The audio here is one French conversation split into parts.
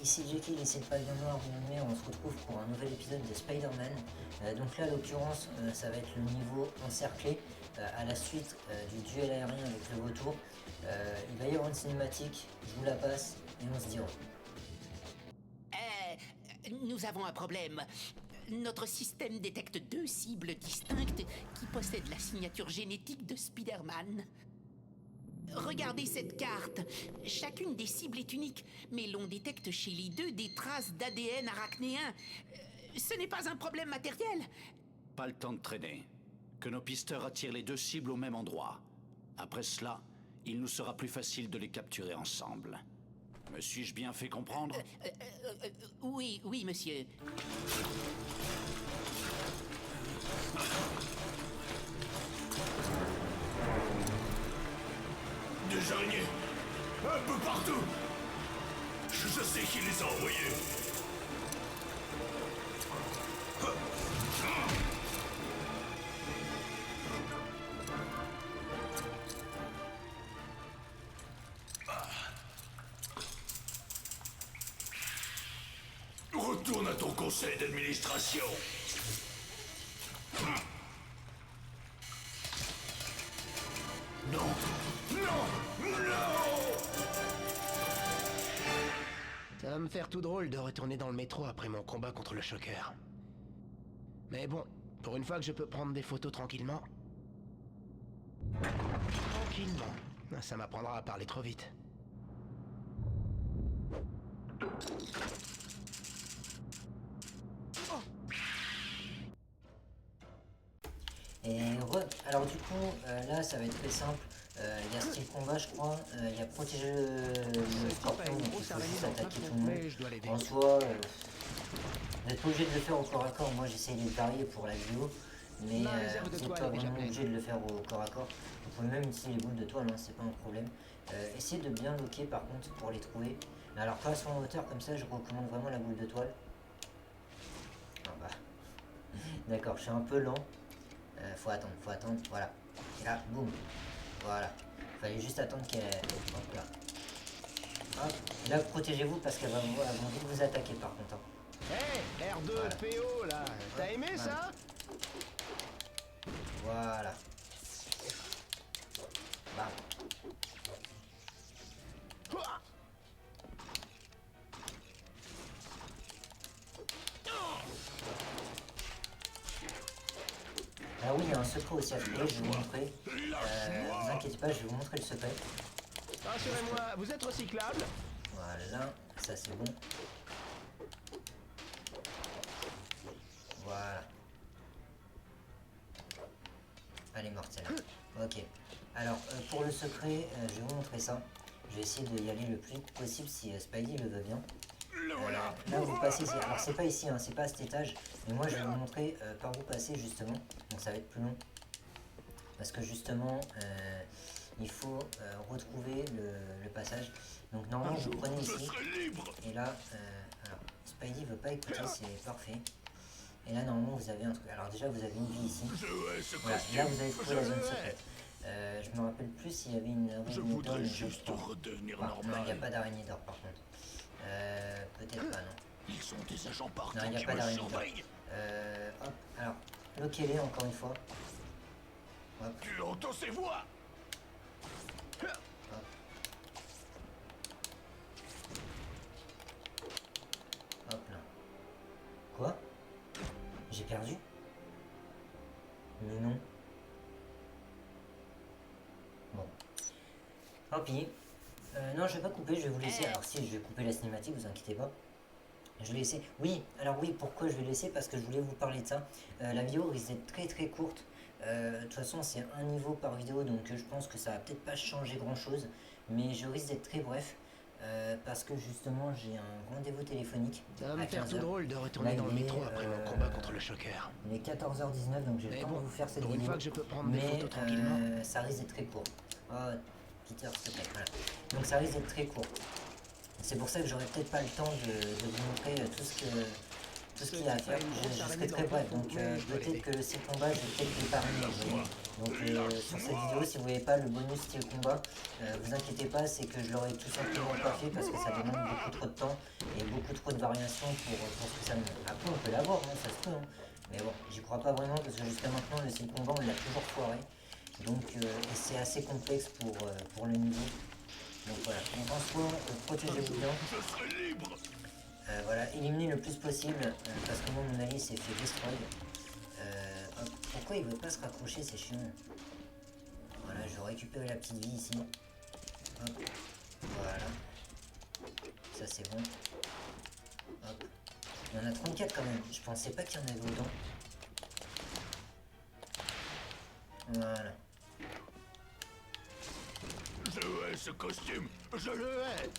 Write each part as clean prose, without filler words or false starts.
Ici Jekyll, ici le Pavillon Noir, mais on se retrouve pour un nouvel épisode de Spider-Man. Donc là, à l'occurrence, ça va être le niveau encerclé à la suite du duel aérien avec le vautour. Il va y avoir une cinématique, je vous la passe et on se dit Nous avons un problème. Notre système détecte deux cibles distinctes qui possèdent la signature génétique de Spider-Man. Regardez cette carte. Chacune des cibles est unique, mais l'on détecte chez les deux des traces d'ADN arachnéen. Ce n'est pas un problème matériel. Pas le temps de traîner. Que nos pisteurs attirent les deux cibles au même endroit. Après cela, il nous sera plus facile de les capturer ensemble. Me suis-je bien fait comprendre? Oui, monsieur. Des araignées, un peu partout. Je sais qui les a envoyés. Retourne à ton conseil d'administration. Non, non, non! Ça va me faire tout drôle de retourner dans le métro après mon combat contre le choqueur. Mais bon, pour une fois que je peux prendre des photos tranquillement... Ça m'apprendra à parler trop vite. Alors du coup, là ça va être très simple. Il y a style combat, je crois. Il y a protéger le scorpion, donc il faut juste attaquer tout le monde. En soi, vous n'êtes pas obligé de le faire au corps à corps. Moi j'essaye de varier pour la vidéo, mais vous n'êtes pas vraiment obligé de le faire au corps à corps. Vous pouvez même utiliser les boules de toile, hein, c'est pas un problème. Essayez de bien loquer par contre pour les trouver. Alors pas à son hauteur comme ça, je recommande vraiment la boule de toile. Ah bah. D'accord, je suis un peu lent. Faut attendre, voilà. Et là, boum. Voilà. Fallait juste attendre qu'elle... Hop là. Hop. Et là, protégez-vous parce qu'elle va vite vous attaquer par contre. Hey, R2, voilà. PO là, t'as aimé voilà. Ça? Voilà. Bam. Ah oui, il y a un secret aussi à trouver, je vais vous montrer. Vous inquiétez pas, je vais vous montrer le secret. Rassurez-moi, vous êtes recyclable? Voilà, ça c'est bon. Voilà. Elle est morte celle-là. Ok. Alors, pour le secret, je vais vous montrer ça. Je vais essayer d'y aller le plus vite possible si Spidey le veut bien. Là vous passez ici, alors c'est pas ici, hein, c'est pas à cet étage, mais moi je vais vous montrer par où passer justement, donc ça va être plus long, parce que justement il faut retrouver le passage, donc normalement vous prenez ici, et là, alors Spidey veut pas écouter, c'est parfait, et là normalement vous avez un truc, alors déjà vous avez une vie ici, voilà, là vous avez trouvé la zone secrète. Je me rappelle plus s'il y avait une araignée d'or, juste redevenir normal. Non, il n'y a pas d'araignée d'or par contre. Peut-être pas, non. Ils sont des agents partout non, il n'y a qui pas me d'araignée. surveillent. Hop, alors, loquez-les encore une fois. Hop. Tu entends ces voix? Hop. Hop là. Quoi? J'ai perdu? Mais non. Bon. Tant pis. Non, je vais pas couper, je vais vous laisser. Alors si, je vais couper la cinématique, vous inquiétez pas. Je vais laisser. Oui, alors oui, pourquoi je vais laisser? Parce que je voulais vous parler de ça. La vidéo risque d'être très très courte. De toute façon, c'est un niveau par vidéo, donc je pense que ça va peut-être pas changer grand chose. Mais je risque d'être très bref. Parce que justement, j'ai un rendez-vous téléphonique. Ça va me faire tout drôle de retourner dans le métro après mon combat contre le choqueur. Il est 14h19, donc j'ai le temps de vous faire cette vidéo. Une fois que je peux prendre des photos tranquillement. Ça risque d'être très court. Oh, Peter, s'il te plaît, voilà. Donc ça risque d'être très court. C'est pour ça que j'aurai peut-être pas le temps de vous montrer tout ce qu'il y a à faire. Je serai très bref, donc peut-être que ces combats, je vais peut-être les parler. Donc sur cette vidéo, si vous voyez pas le bonus style combat, vous inquiétez pas, c'est que je l'aurais tout simplement pas fait parce que ça demande beaucoup trop de temps et beaucoup trop de variations pour ce que ça me... Après on peut l'avoir, hein, ça se peut, hein. Mais bon, j'y crois pas vraiment parce que jusqu'à maintenant le style combat on l'a toujours foiré. Donc et c'est assez complexe pour le niveau. Donc voilà, donc en soi, protégez-vous bien. Je serai libre. Voilà, éliminer le plus possible parce que moi mon allié s'est fait destroy. Hop, pourquoi il veut pas se raccrocher, c'est chiant. Voilà, je vais récupérer la petite vie ici. Hop, voilà. Ça c'est bon. Hop. Il y en a 34 quand même, je pensais pas qu'il y en avait autant. Voilà. Je hais ce costume. Je le hais.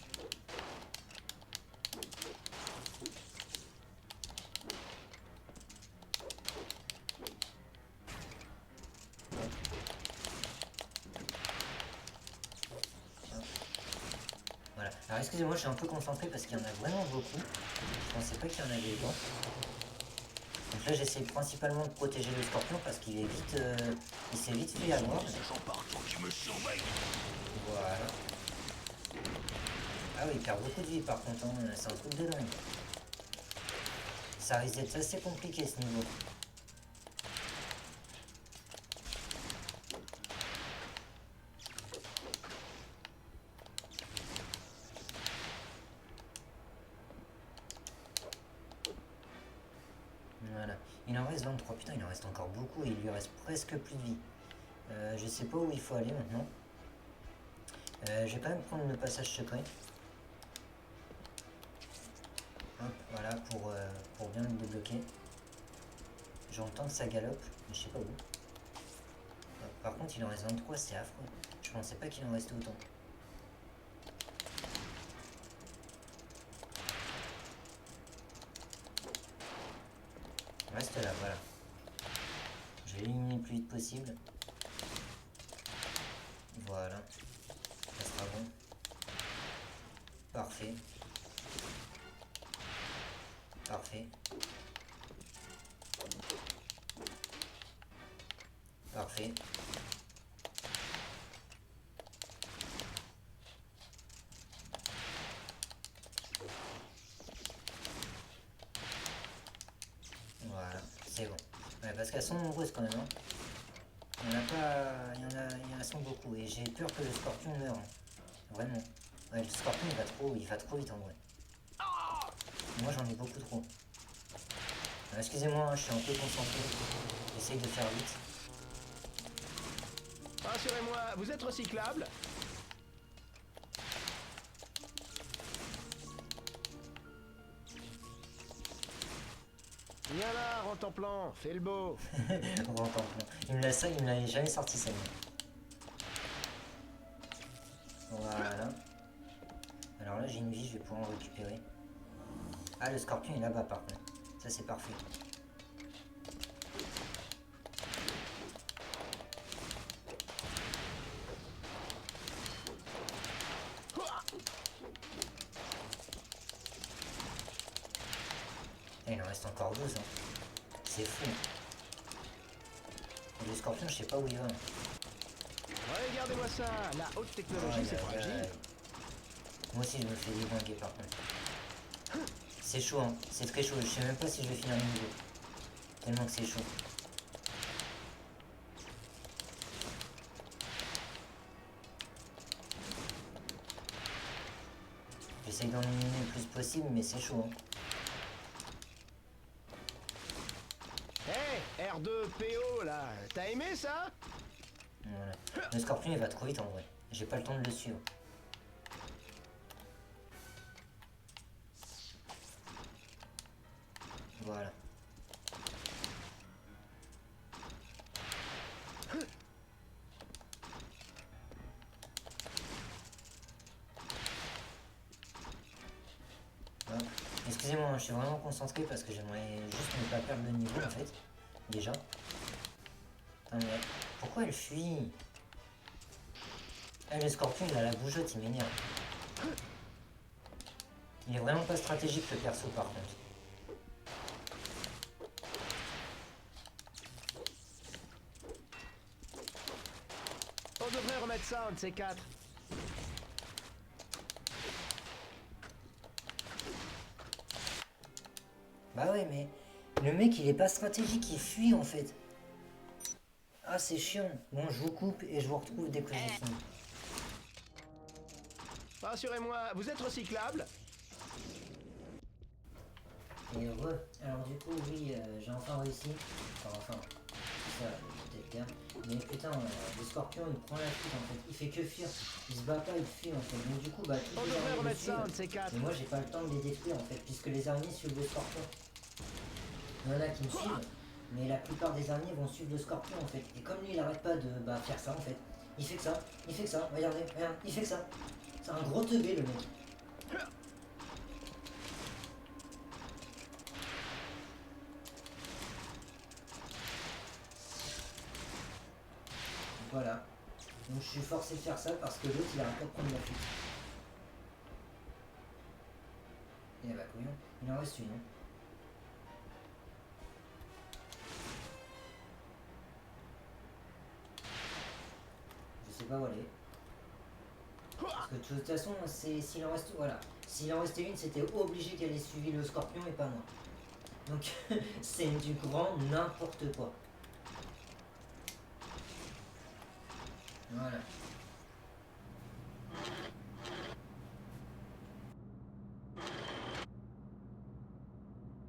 Voilà. Alors excusez-moi, je suis un peu concentré parce qu'il y en a vraiment beaucoup. Je pensais pas qu'il y en avait autant. Donc là j'essaie principalement de protéger le scorpion parce qu'il est vite, il s'est vite fait avoir. Des agents partout qui me surveillent. Voilà. Ah oui, il perd beaucoup de vie par contre, hein. C'est un truc de dingue. Ça risque d'être assez compliqué ce niveau. Voilà. Il en reste 23. Putain, il en reste encore beaucoup et il lui reste presque plus de vie. Je sais pas où il faut aller maintenant. Je vais quand même prendre le passage secret. Hop, voilà, pour bien le débloquer. J'entends que ça galope, mais je sais pas où. Hop, par contre, il en reste 23, c'est affreux. Je pensais pas qu'il en restait autant. Reste là, voilà. Je vais l'éliminer le plus vite possible. Voilà. Ça sera bon. Parfait. Parfait. Parfait. Voilà, c'est bon. Ouais, parce qu'elles sont nombreuses quand même. Hein. Il y en a pas. Il y en a sont beaucoup. Et j'ai peur que le scorpion meure. Hein. Vraiment. Ouais, le scorpion il va trop vite en vrai. Moi j'en ai beaucoup trop. Excusez-moi, hein, je suis un peu concentré. J'essaye de faire vite. Rassurez-moi, vous êtes recyclable? Viens là, rentre en plan, fais le beau. On va encore plus. Il me l'a jamais sorti celle-là. Voilà. Alors là j'ai une vie, je vais pouvoir en récupérer. Ah, le scorpion est là-bas par contre. Ça c'est parfait. Et il en reste encore 12. Hein. C'est fou. Et le scorpion, je sais pas où il va. Regardez-moi ça, la haute technologie, c'est fragile. Moi aussi je me fais débranquer par contre. C'est chaud, hein. C'est très chaud. Je sais même pas si je vais finir le niveau. Tellement que c'est chaud. J'essaye d'en éliminer le plus possible, mais c'est chaud. Hein. Hé, R2PO là, t'as aimé ça? Voilà. Le scorpion il va trop vite en vrai. J'ai pas le temps de le suivre. Voilà. Excusez-moi, je suis vraiment concentré parce que j'aimerais juste ne pas perdre le niveau en fait. Déjà. Attends, mais pourquoi elle fuit? Eh, le scorpion il a la bougeotte, il m'énerve. Il est vraiment pas stratégique le perso par contre. ça, un de ces quatre. Bah ouais, mais le mec, il est pas stratégique, il fuit en fait. Ah, c'est chiant. Bon, je vous coupe et je vous retrouve dès que j'ai fini. Rassurez-moi, vous êtes recyclable? Et heureux. Alors du coup, oui, j'ai enfin réussi. Enfin, ça, peut-être bien. Mais putain, le scorpion, il prend la fuite en fait. Il fait que fuir. Il se bat pas, il fuit en fait. Donc du coup, bah, tous On les devrait araignées le remettre ça, un de suivent. ces quatre. Et moi, j'ai pas le temps de les détruire en fait, puisque les araignées suivent le scorpion. Il y en a qui me suivent, mais la plupart des araignées vont suivre le scorpion en fait. Et comme lui, il arrête pas de faire ça en fait. Il fait que ça, il fait que ça. Regardez, regarde, il fait que ça. C'est un gros teubé le mec. Voilà. Donc je suis forcé de faire ça parce que l'autre il arrête pas de prendre la fuite. Et bah couillon, il en reste une. Hein. Je sais pas où aller. Parce que de toute façon, s'il en reste. Voilà. S'il en restait une, c'était obligé qu'elle ait suivi le scorpion et pas moi. Donc c'est du grand n'importe quoi. Voilà.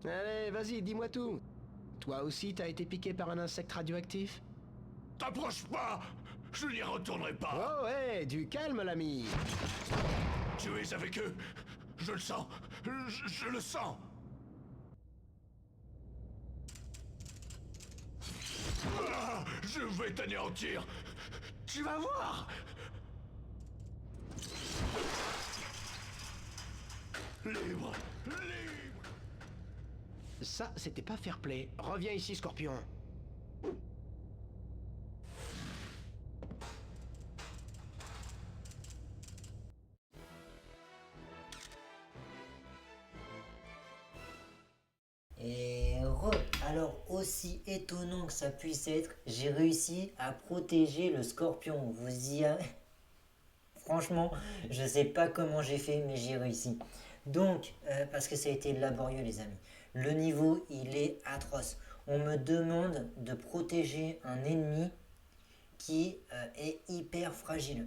Allez, vas-y, dis-moi tout. Toi aussi, t'as été piqué par un insecte radioactif? T'approche pas! Je n'y retournerai pas! Oh ouais, du calme, l'ami. Tu es avec eux! Je le sens! Je le sens! Ah, je vais t'anéantir! Tu vas voir! Libre! Libre! Ça, c'était pas fair play. Reviens ici, Scorpion. Et alors aussi étonnant que ça puisse être, j'ai réussi à protéger le scorpion. Vous y avez... Franchement, je sais pas comment j'ai fait, mais j'ai réussi. Donc, parce que ça a été laborieux les amis. Le niveau, il est atroce. On me demande de protéger un ennemi qui est hyper fragile.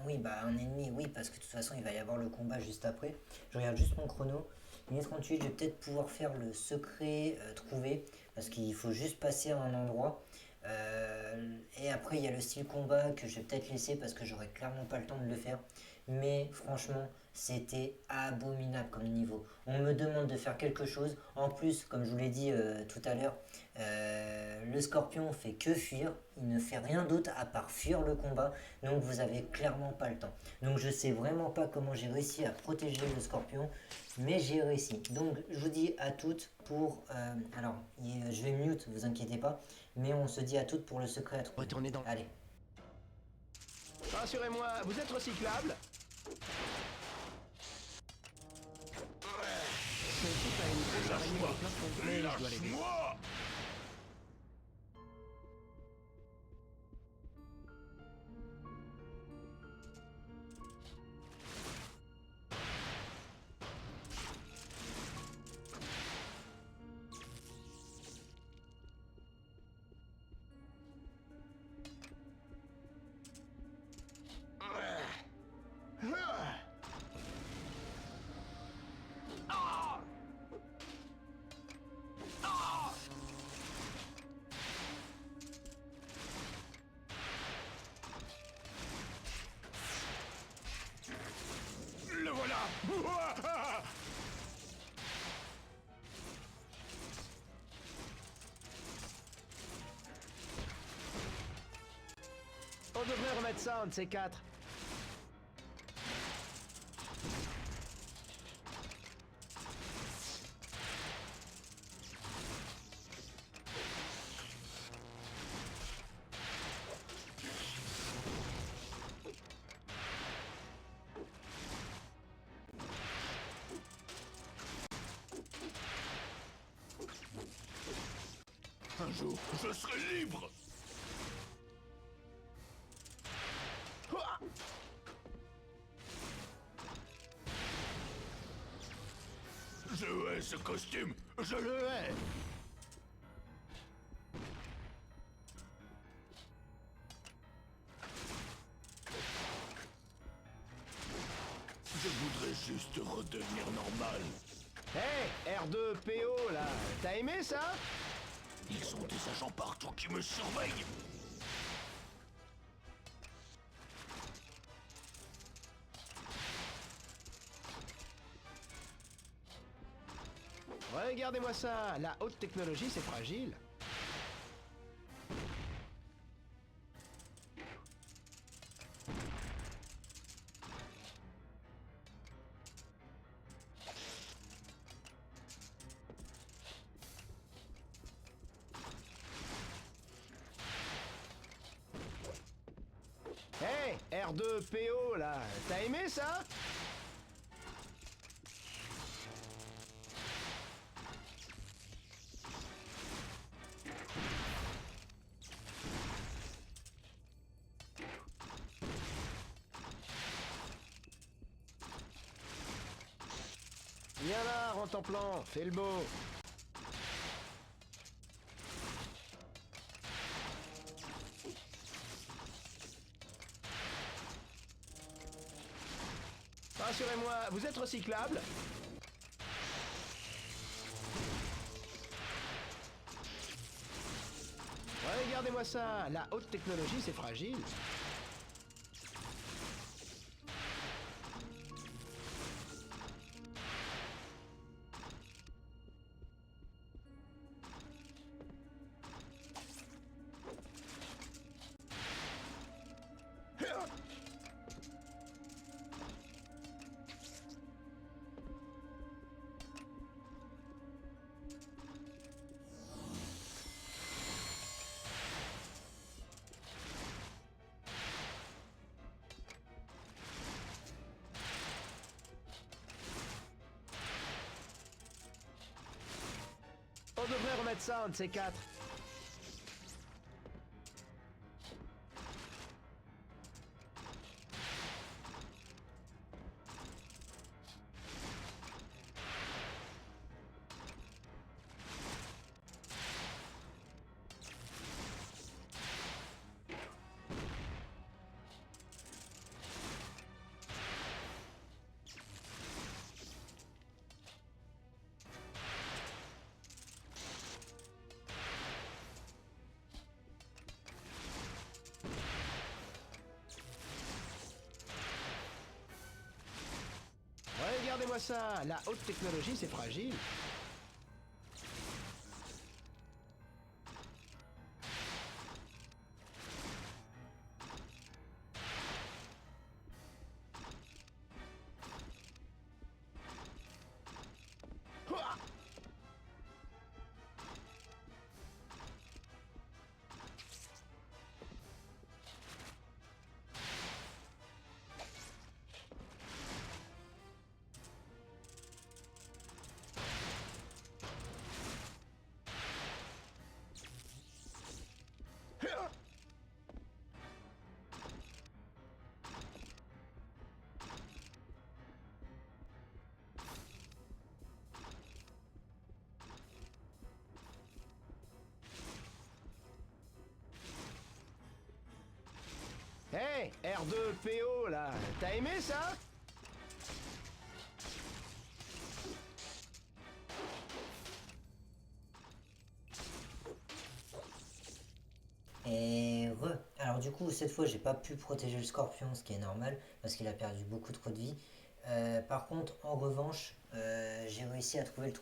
Oui, bah un ennemi, oui, parce que de toute façon, il va y avoir le combat juste après. Je regarde juste mon chrono. Il est 38, je vais peut-être pouvoir faire le secret trouvé, parce qu'il faut juste passer à un endroit. Et après, il y a le style combat que je vais peut-être laisser parce que j'aurai clairement pas le temps de le faire. Mais franchement, c'était abominable comme niveau. On me demande de faire quelque chose. En plus, comme je vous l'ai dit tout à l'heure, le scorpion fait que fuir. Il ne fait rien d'autre à part fuir le combat. Donc vous avez clairement pas le temps. Donc je sais vraiment pas comment j'ai réussi à protéger le scorpion. Mais j'ai réussi. Donc je vous dis à toutes pour... alors, je vais mute, vous inquiétez pas. Mais on se dit à toutes pour le secret à trouver. Retournez dans... Allez. Rassurez-moi, vous êtes recyclable? Ce type a une grosse araignée avec plein de complets, je dois l'aider. Lâche-moi! Le voilà! On devrait remettre ça, un de ces quatre. Un jour, je serai libre! Ouah! Je hais ce costume. Je le hais. Je voudrais juste redevenir normal. Hey, R2PO, là, t'as aimé ça? Ils ont des agents partout qui me surveillent. Regardez-moi ça, la haute technologie, c'est fragile. Hey, R2PO, là, t'as aimé ça? Viens là, rentre en plan, fais le beau. Rassurez-moi, vous êtes recyclable? Regardez-moi ça, la haute technologie, c'est fragile. On devrait remettre ça, un de ces quatre. Regardez-moi ça, la haute technologie, c'est fragile. Ouah! Hey, R2PO, là, t'as aimé ça? Et alors du coup cette fois j'ai pas pu protéger le scorpion, ce qui est normal parce qu'il a perdu beaucoup trop de vie. Par contre en revanche j'ai réussi à trouver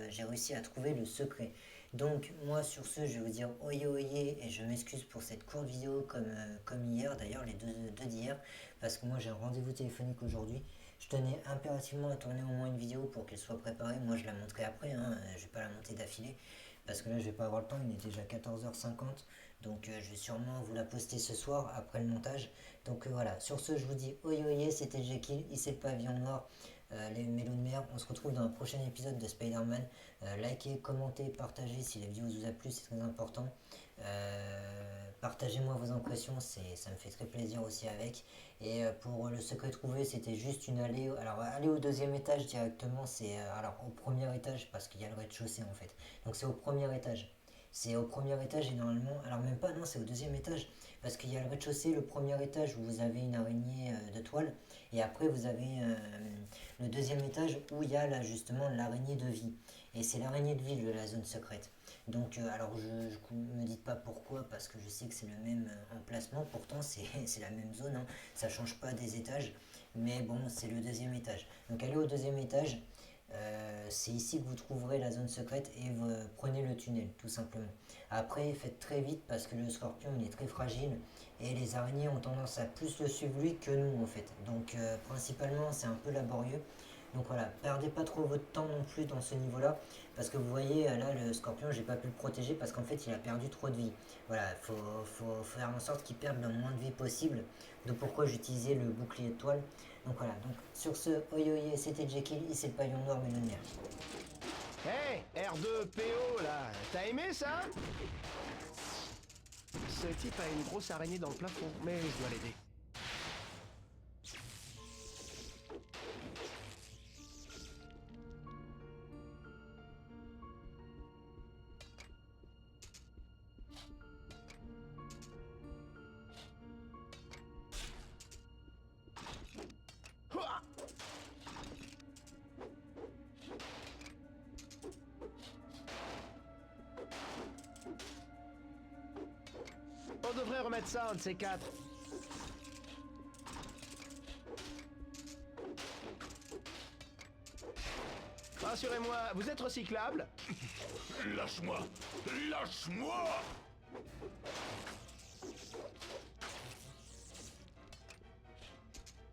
j'ai réussi à trouver le secret. Donc moi sur ce je vais vous dire oyez oyez et je m'excuse pour cette courte vidéo comme hier d'ailleurs, les deux d'hier, parce que moi j'ai un rendez-vous téléphonique aujourd'hui. Je tenais impérativement à tourner au moins une vidéo pour qu'elle soit préparée. Moi je la monterai après, hein, je vais pas la monter d'affilée parce que là je vais pas avoir le temps, il est déjà 14h50. Donc je vais sûrement vous la poster ce soir après le montage. Donc voilà, sur ce je vous dis oye oye, c'était Jekyll, ici le pavillon noir, les mélos de mer. On se retrouve dans un prochain épisode de Spider-Man. Likez, commentez, partagez si la vidéo vous a plu, c'est très important. partagez-moi vos impressions, ça me fait très plaisir aussi avec. Et pour le secret trouvé, c'était juste une allée. Alors aller au deuxième étage directement, c'est alors au premier étage parce qu'il y a le rez-de-chaussée en fait. Donc c'est au premier étage. C'est au premier étage et normalement, alors même pas, non, c'est au deuxième étage parce qu'il y a le rez-de-chaussée, le premier étage où vous avez une araignée de toile et après vous avez le deuxième étage où il y a là justement l'araignée de vie. Et c'est l'araignée de vie de la zone secrète. Donc, alors je me dites pas pourquoi, parce que je sais que c'est le même emplacement, pourtant c'est la même zone, hein, ça change pas des étages, mais bon, c'est le deuxième étage. Donc, allez au deuxième étage, c'est ici que vous trouverez la zone secrète et vous prenez le tunnel, tout simplement. Après, faites très vite parce que le scorpion il est très fragile et les araignées ont tendance à plus le suivre lui que nous en fait. Donc, principalement, c'est un peu laborieux. Donc voilà, perdez pas trop votre temps non plus dans ce niveau-là, parce que vous voyez, là, le scorpion, j'ai pas pu le protéger parce qu'en fait, il a perdu trop de vie. Voilà, faut faire en sorte qu'il perde le moins de vie possible, donc pourquoi j'utilisais le bouclier de toile. Donc voilà, donc sur ce, oyoye, c'était Jekyll, et c'est le paillon noir millionnaire. Hey, R2PO là, t'as aimé ça? Ce type a une grosse araignée dans le plafond, mais je dois l'aider. Houah! On devrait remettre ça, un de ces quatre. Rassurez-moi, vous êtes recyclable? Lâche-moi! Lâche-moi!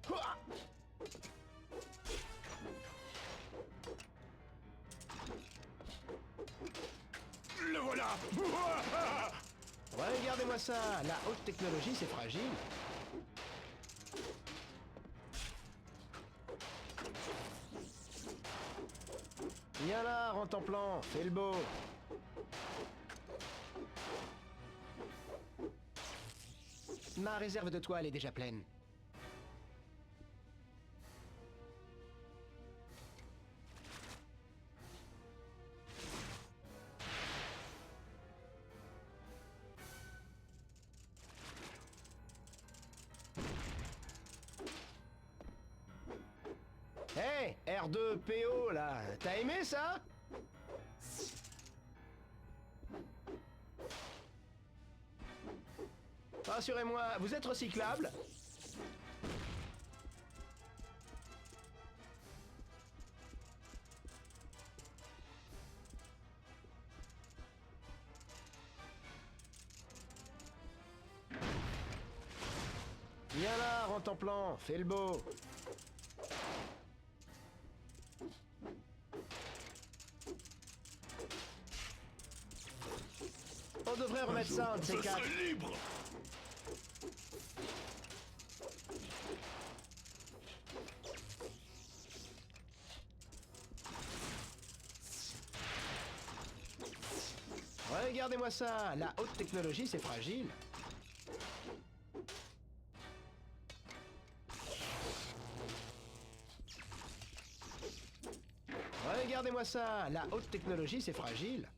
Houah! Le voilà! Regardez-moi ça, la haute technologie c'est fragile. Viens là, rentre en plan, fais le beau. Ma réserve de toile est déjà pleine. Hey, R2PO là, t'as aimé ça? Rassurez-moi, vous êtes recyclable? Viens là, rentre en plan, fais le beau. On devrait remettre ça, un de ces Je quatre. serai libre! Regardez-moi ça, la haute technologie c'est fragile. Regardez-moi ça, la haute technologie c'est fragile.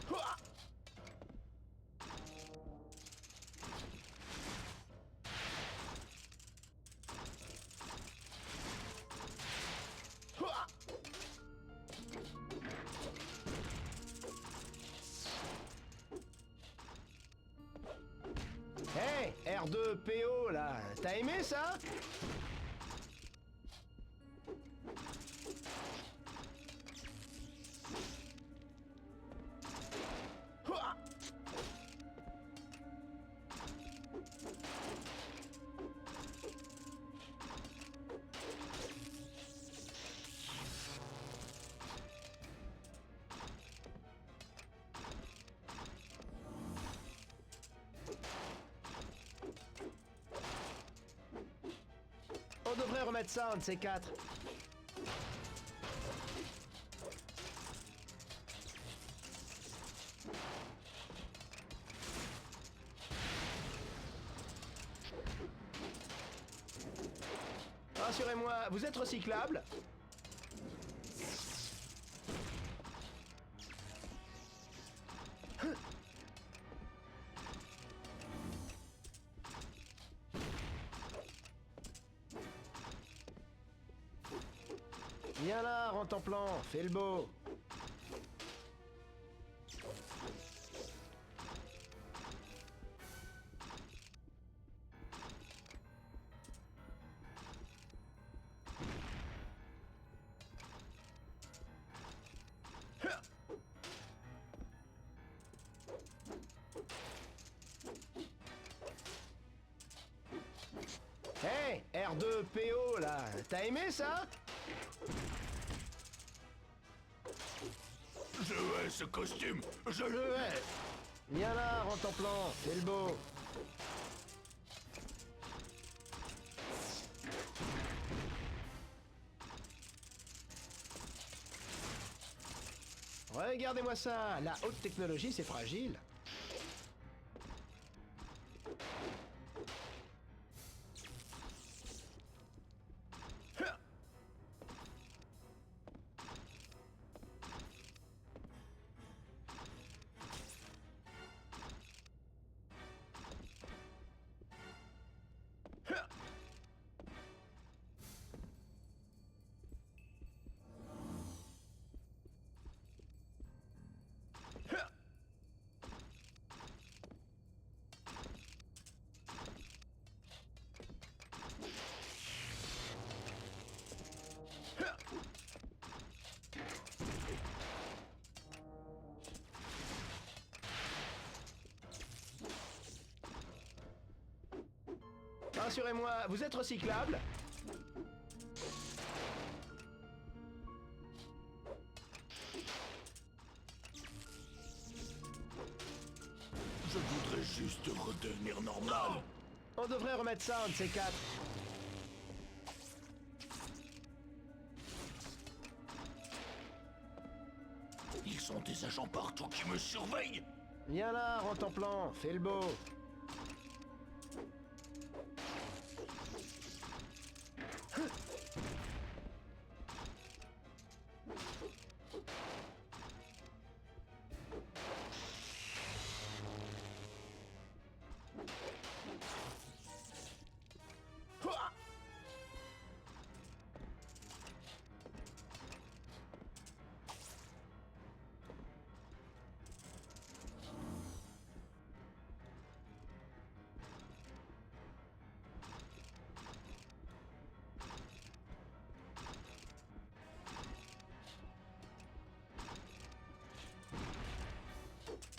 Houah! Houah! Hey, R2PO là, t'as aimé ça? Houah! devrait remettre ça, un de ces quatre. Rassurez-moi, vous êtes recyclable? Viens là, rentre en plan, fais le beau. Hey, R2PO là, t'as aimé ça? Je hais ce costume, je le hais. Viens là, rentre en plan, fais le beau. Regardez-moi ça, la haute technologie c'est fragile. Rassurez-moi, vous êtes recyclable? Je voudrais juste redevenir normal. On devrait remettre ça, un de ces quatre. Ils ont des agents partout qui me surveillent. Viens là, rentre en plan, fais le beau.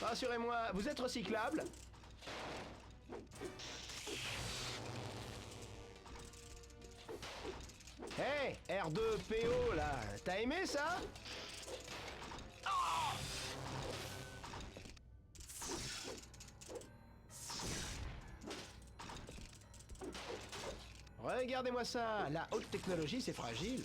Rassurez-moi, vous êtes recyclable? Hey, R2PO là, t'as aimé ça? Regardez-moi ça, la haute technologie c'est fragile.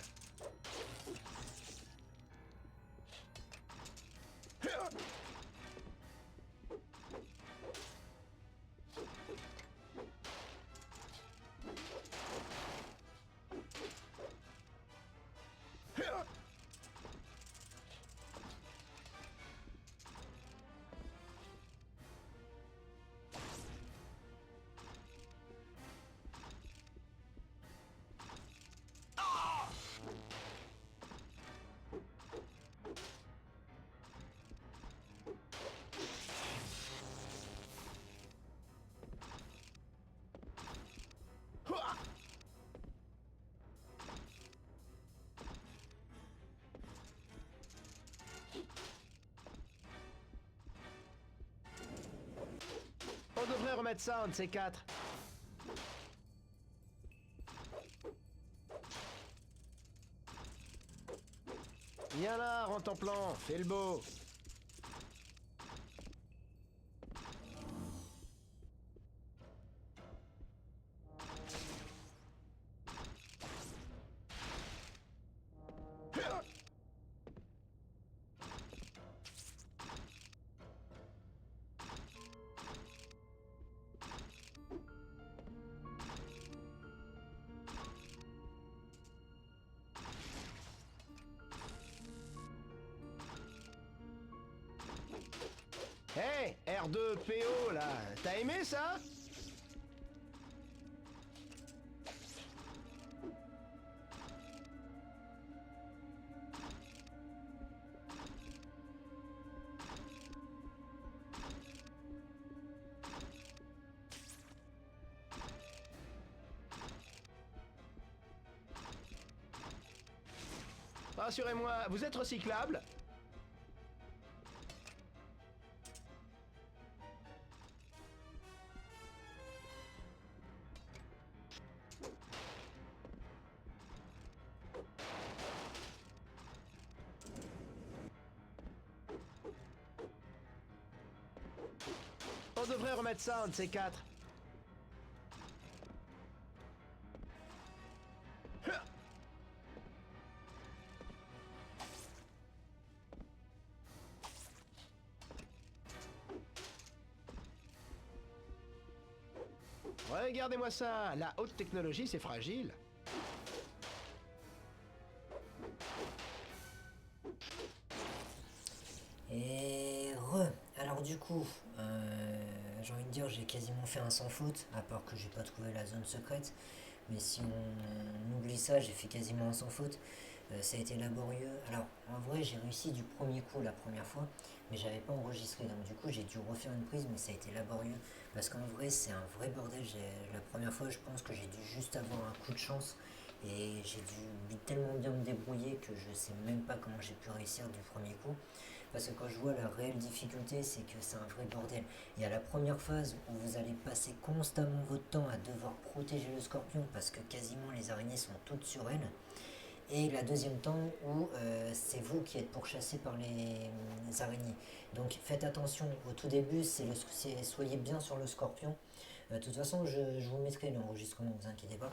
On devrait remettre ça, un de ces quatre. Viens là, rentre en plan, fais le beau. R2PO là, t'as aimé ça? Rassurez-moi, vous êtes recyclable? On devrait remettre ça, un de ces quatre. Regardez-moi ça, la haute technologie, c'est fragile. Et alors du coup, j'ai envie de dire, j'ai quasiment fait un sans faute, à part que j'ai pas trouvé la zone secrète. Mais si on oublie ça, j'ai fait quasiment un sans faute. Ça a été laborieux. Alors en vrai, j'ai réussi du premier coup la première fois, mais j'avais pas enregistré. Donc du coup, j'ai dû refaire une prise, mais ça a été laborieux. Parce qu'en vrai, c'est un vrai bordel. La première fois, je pense que j'ai dû juste avoir un coup de chance. Et j'ai dû tellement bien me débrouiller que je sais même pas comment j'ai pu réussir du premier coup. Parce que quand je vois la réelle difficulté, c'est que c'est un vrai bordel. Il y a la première phase où vous allez passer constamment votre temps à devoir protéger le scorpion parce que quasiment les araignées sont toutes sur elle. Et la deuxième temps où c'est vous qui êtes pourchassé par les araignées. Donc faites attention, au tout début, soyez bien sur le scorpion. De toute façon, je vous mettrai l'enregistrement, ne vous inquiétez pas.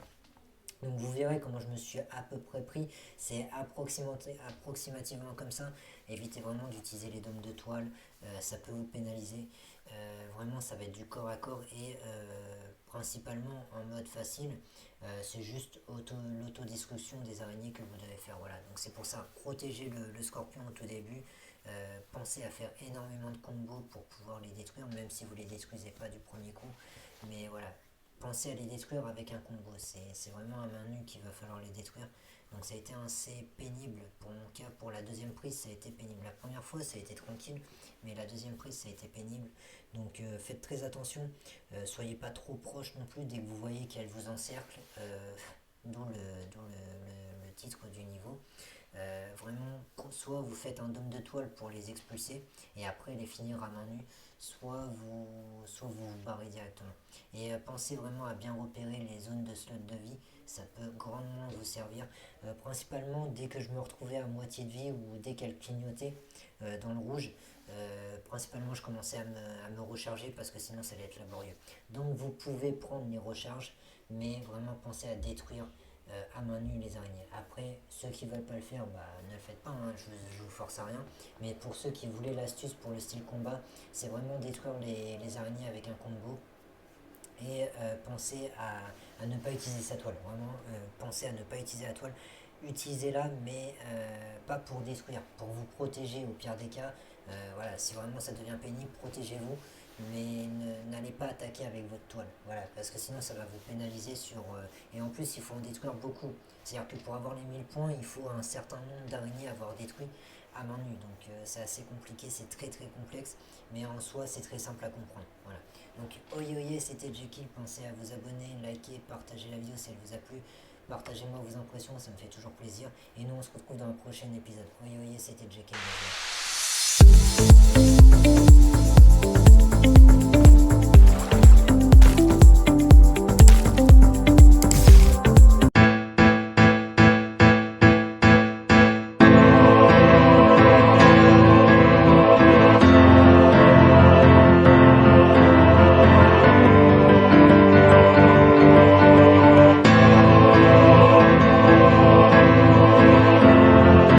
Donc vous verrez comment je me suis à peu près pris, c'est approximativement comme ça. Évitez vraiment d'utiliser les dômes de toile, ça peut vous pénaliser. Vraiment ça va être du corps à corps et principalement en mode facile. C'est juste l'autodestruction des araignées que vous devez faire. Voilà. Donc c'est pour ça, protéger le scorpion au tout début. Pensez à faire énormément de combos pour pouvoir les détruire, même si vous ne les détruisez pas du premier coup. Mais voilà, pensez à les détruire avec un combo. C'est vraiment à main nue qu'il va falloir les détruire. Donc ça a été assez pénible pour mon cas. Pour la deuxième prise, ça a été pénible. La première fois, ça a été tranquille, mais la deuxième prise, ça a été pénible. Donc faites très attention. Soyez pas trop proche non plus dès que vous voyez qu'elle vous encercle. D'où le titre du niveau. Vraiment, soit vous faites un dôme de toile pour les expulser et après les finir à main nue, soit vous barrez directement. Et pensez vraiment à bien repérer les zones de slot de vie, ça peut grandement vous servir. Principalement dès que je me retrouvais à moitié de vie ou dès qu'elle clignotait dans le rouge, principalement je commençais à me recharger parce que sinon ça allait être laborieux. Donc vous pouvez prendre les recharges, mais vraiment pensez à détruire à main nue les araignées. Après, ceux qui veulent pas le faire, ne le faites pas, hein, je vous force à rien. Mais pour ceux qui voulaient l'astuce pour le style combat, c'est vraiment détruire les araignées avec un combo. Et pensez à ne pas utiliser sa toile. Vraiment, pensez à ne pas utiliser la toile. Utilisez-la, mais pas pour détruire, pour vous protéger au pire des cas. Voilà, si vraiment ça devient pénible, protégez-vous, mais n'allez pas attaquer avec votre toile. Voilà, parce que sinon ça va vous pénaliser sur. Et en plus, il faut en détruire beaucoup. C'est-à-dire que pour avoir les 1000 points, il faut un certain nombre d'araignées avoir détruit à main nue. Donc c'est assez compliqué, c'est très très complexe, mais en soi c'est très simple à comprendre. Voilà. Donc oye, c'était Jekyll, pensez à vous abonner, liker, partager la vidéo si elle vous a plu. Partagez-moi vos impressions, ça me fait toujours plaisir. Et nous on se retrouve dans le prochain épisode. Oye, c'était Jekyll.